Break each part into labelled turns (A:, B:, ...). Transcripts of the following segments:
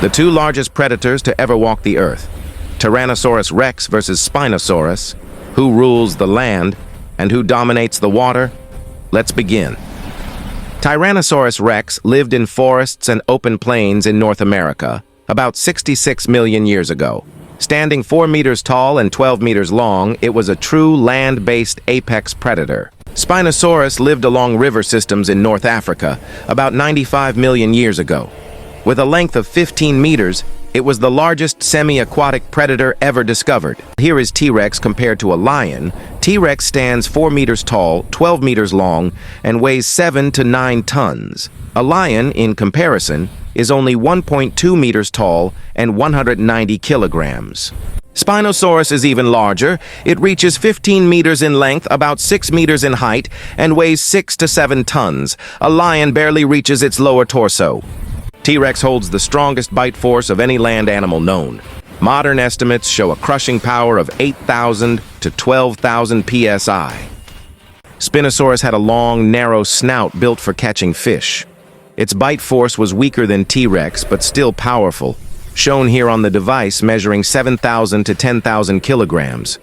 A: The two largest predators to ever walk the earth. Tyrannosaurus rex versus Spinosaurus. Who rules the land and who dominates the water? Let's begin. Tyrannosaurus rex lived in forests and open plains in North America about 66 million years ago. Standing 4 meters tall and 12 meters long, it was a true land-based apex predator. Spinosaurus lived along river systems in North Africa about 95 million years ago. With a length of 15 meters, it was the largest semi-aquatic predator ever discovered. Here is T-Rex compared to a lion. T-Rex stands 4 meters tall, 12 meters long, and weighs 7 to 9 tons. A lion, in comparison, is only 1.2 meters tall and 190 kilograms. Spinosaurus is even larger. It reaches 15 meters in length, about 6 meters in height, and weighs 6 to 7 tons. A lion barely reaches its lower torso. T-Rex holds the strongest bite force of any land animal known. Modern estimates show a crushing power of 8,000 to 12,000 psi. Spinosaurus had a long, narrow snout built for catching fish. Its bite force was weaker than T-Rex, but still powerful, shown here on the device measuring 7,000 to 10,000 kilograms.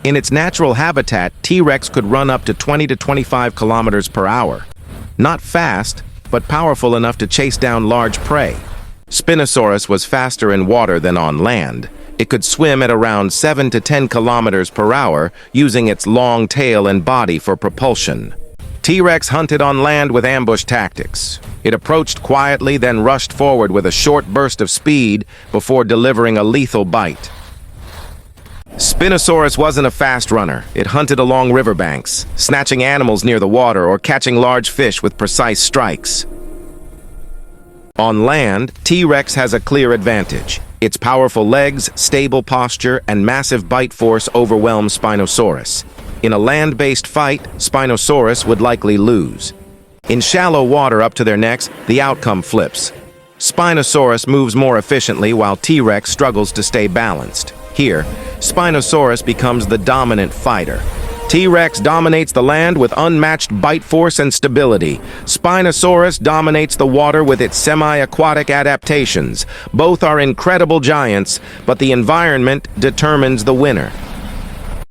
A: In its natural habitat, T-Rex could run up to 20 to 25 kilometers per hour. Not fast, but powerful enough to chase down large prey. Spinosaurus was faster in water than on land. It could swim at around 7 to 10 kilometers per hour, using its long tail and body for propulsion. T-Rex hunted on land with ambush tactics. It approached quietly, then rushed forward with a short burst of speed before delivering a lethal bite. Spinosaurus wasn't a fast runner. It hunted along riverbanks, snatching animals near the water or catching large fish with precise strikes. On land, T-Rex has a clear advantage. Its powerful legs, stable posture, and massive bite force overwhelm Spinosaurus. In a land-based fight, Spinosaurus would likely lose. In shallow water up to their necks, the outcome flips. Spinosaurus moves more efficiently while T-Rex struggles to stay balanced. Here, Spinosaurus becomes the dominant fighter. T-Rex dominates the land with unmatched bite force and stability. Spinosaurus dominates the water with its semi-aquatic adaptations. Both are incredible giants, but the environment determines the winner.